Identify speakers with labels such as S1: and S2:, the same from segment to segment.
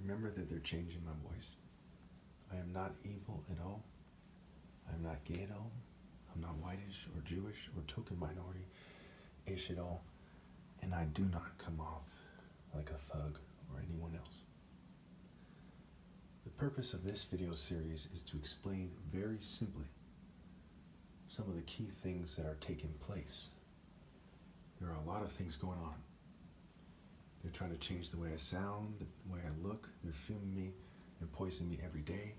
S1: Remember that they're changing my voice. I am not evil at all. I am not gay at all. I'm not whitish or Jewish or token minority-ish at all. And I do not come off like a thug or anyone else. The purpose of this video series is to explain very simply some of the key things that are taking place. There are a lot of things going on. They're trying to change the way I sound, the way I look. They're filming me and poisoning me every day.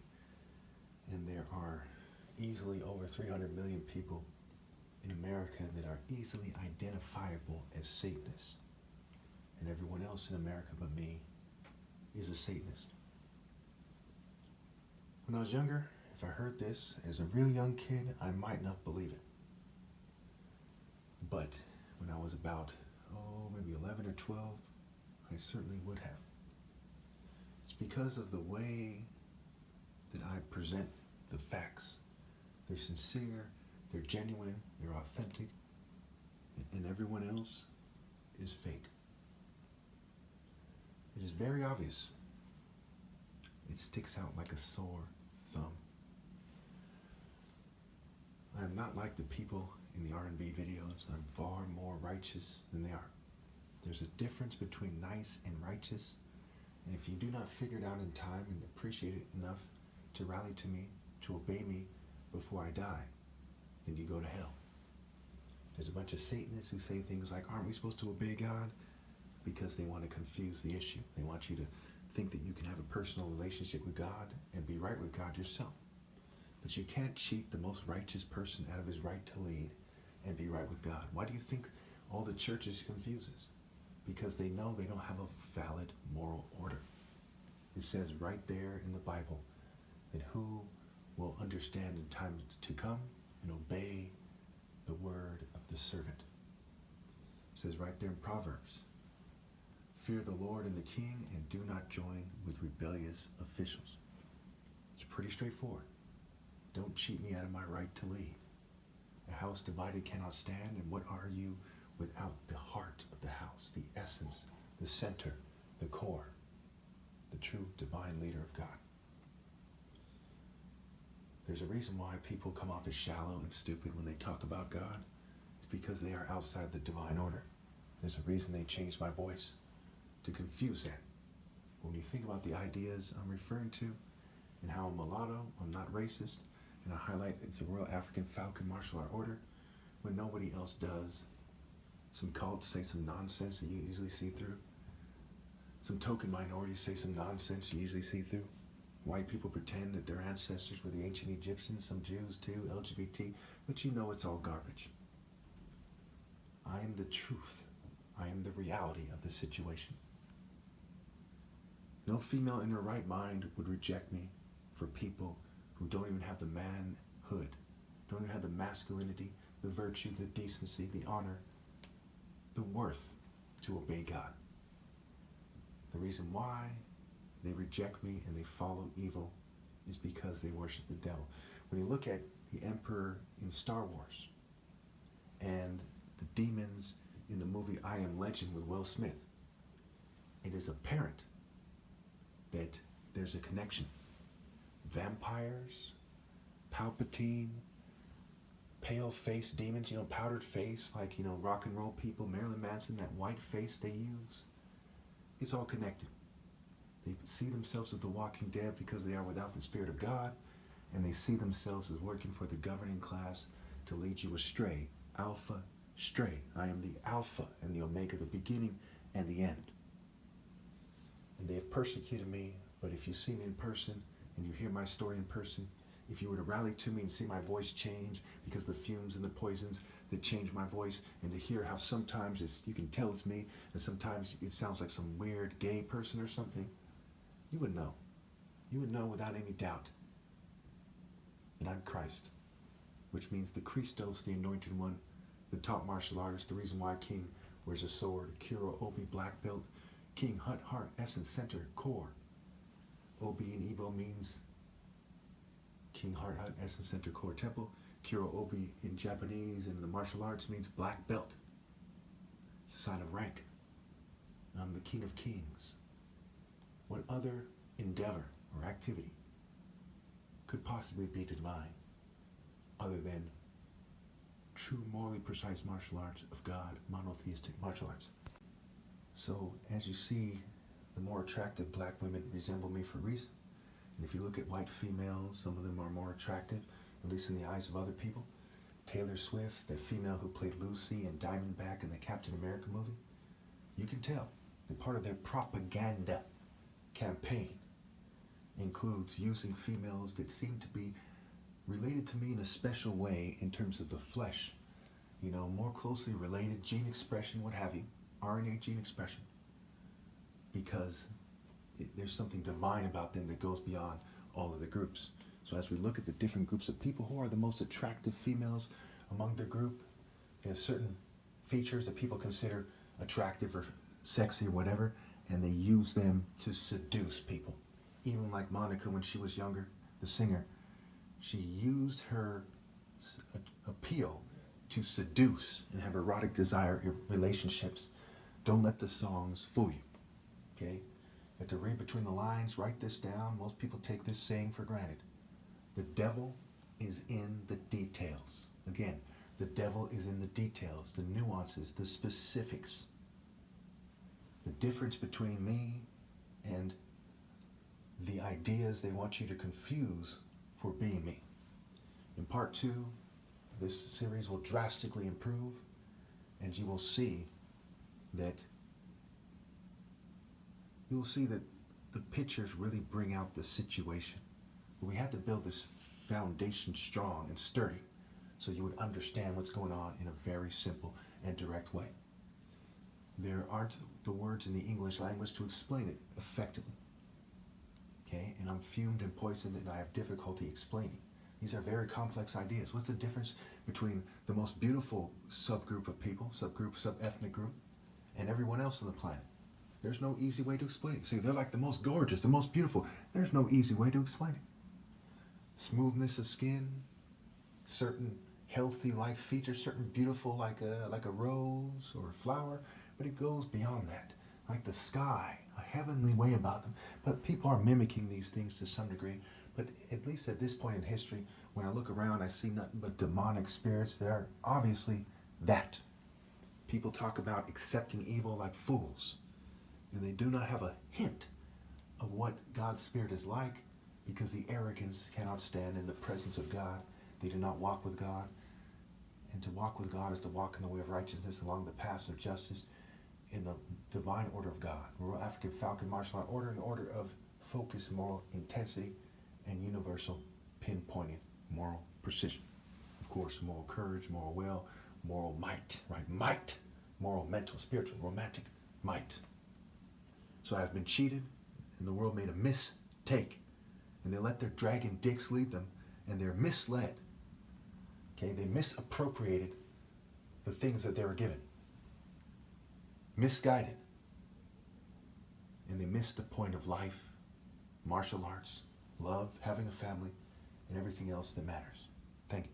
S1: And there are easily over 300 million people in America that are easily identifiable as Satanists. And everyone else in America but me is a Satanist. When I was younger, if I heard this as a real young kid, I might not believe it. But when I was about, maybe 11 or 12, I certainly would have. It's because of the way that I present the facts. They're sincere, they're genuine, they're authentic, and everyone else is fake. It is very obvious. It sticks out like a sore thumb. I am not like the people in the R&B videos. I'm far more righteous than they are. There's a difference between nice and righteous, and if you do not figure it out in time and appreciate it enough to rally to me, to obey me before I die, then you go to hell. There's a bunch of Satanists who say things like, aren't we supposed to obey God? Because they want to confuse the issue. They want you to think that you can have a personal relationship with God and be right with God yourself. But you can't cheat the most righteous person out of his right to lead and be right with God. Why do you think all the churches confuses? Because they know they don't have a valid moral order. It says right there in the Bible that who will understand in time to come and obey the word of the servant. It says right there in Proverbs, fear the Lord and the king and do not join with rebellious officials. It's pretty straightforward. Don't cheat me out of my right to lead. A house divided cannot stand, and what are you without the heart of the house, the essence, the center, the core, the true divine leader of God? There's a reason why people come off as shallow and stupid when they talk about God. It's because they are outside the divine order. There's a reason they changed my voice, to confuse that. When you think about the ideas I'm referring to and how I'm mulatto, I'm not racist, and I highlight it's a Royal African Falcon martial art order when nobody else does. Some cults say some nonsense that you easily see through. Some token minorities say some nonsense you easily see through. White people pretend that their ancestors were the ancient Egyptians, some Jews too, LGBT, but you know it's all garbage. I am the truth. I am the reality of the situation. No female in her right mind would reject me for people who don't even have the manhood, don't even have the masculinity, the virtue, the decency, the honor, the worth to obey God. The reason why they reject me and they follow evil is because they worship the devil. When you look at the Emperor in Star Wars and the demons in the movie I Am Legend with Will Smith, it is apparent that there's a connection. Vampires, Palpatine, pale-faced demons, powdered face, like, rock and roll people, Marilyn Manson, that white face they use. It's all connected. They see themselves as the walking dead because they are without the Spirit of God, and they see themselves as working for the governing class to lead you astray. Alpha, stray. I am the Alpha and the Omega, the beginning and the end. And they have persecuted me, but if you see me in person and you hear my story in person, if you were to rally to me and see my voice change because the fumes and the poisons that change my voice, and to hear how sometimes you can tell it's me, and sometimes it sounds like some weird gay person or something, you would know. You would know without any doubt that I'm Christ, which means the Christos, the anointed one, the top martial artist, the reason why King wears a sword, Kuro Obi black belt, King Hut, heart, essence, center, core. Obi in Igbo means King Heart, Hut, essence, center, core, temple. Kuro Obi in Japanese and the martial arts means black belt. It's a sign of rank. I'm the King of Kings. What what other endeavor or activity could possibly be divine other than true morally precise martial arts of God, monotheistic martial arts? So as you see, the more attractive black women resemble me for a reason. And if you look at white females, some of them are more attractive, at least in the eyes of other people. Taylor Swift, the female who played Lucy and Diamondback in the Captain America movie, you can tell that part of their propaganda campaign includes using females that seem to be related to me in a special way in terms of the flesh, more closely related, gene expression, what have you, RNA gene expression, because there's something divine about them that goes beyond all of the groups. So as we look at the different groups of people, who are the most attractive females among the group, they have certain features that people consider attractive or sexy or whatever, and they use them to seduce people. Even like Monica, when she was younger, the singer, she used her appeal to seduce and have erotic desire relationships. Don't let the songs fool you, okay? You have to read between the lines, write this down. Most people take this saying for granted. The devil is in the details. Again, the devil is in the details, the nuances, the specifics. The difference between me and the ideas they want you to confuse for being me. In part 2, this series will drastically improve, and you will see that the pictures really bring out the situation. But we had to build this foundation strong and sturdy so you would understand what's going on in a very simple and direct way. There aren't the words in the English language to explain it effectively. Okay? And I'm fumed and poisoned and I have difficulty explaining. These are very complex ideas. What's the difference between the most beautiful subgroup of people, sub-ethnic group, and everyone else on the planet? There's no easy way to explain it. See, they're like the most gorgeous, the most beautiful. There's no easy way to explain it. Smoothness of skin, certain healthy-like features, certain beautiful like a rose or a flower, but it goes beyond that. Like the sky, a heavenly way about them. But people are mimicking these things to some degree. But at least at this point in history, when I look around, I see nothing but demonic spirits that are obviously that. People talk about accepting evil like fools, and they do not have a hint of what God's Spirit is like, because the arrogance cannot stand in the presence of God. They do not walk with God. And to walk with God is to walk in the way of righteousness along the paths of justice in the divine order of God. Royal African Falcon Martial Art Order, an order of focus, moral intensity, and universal pinpointed moral precision. Of course, moral courage, moral will, moral might, right? Might. Moral, mental, spiritual, romantic might. So I've been cheated, and the world made a mistake. And they let their dragon dicks lead them, and they're misled. Okay, they misappropriated the things that they were given. Misguided. And they missed the point of life, martial arts, love, having a family, and everything else that matters. Thank you.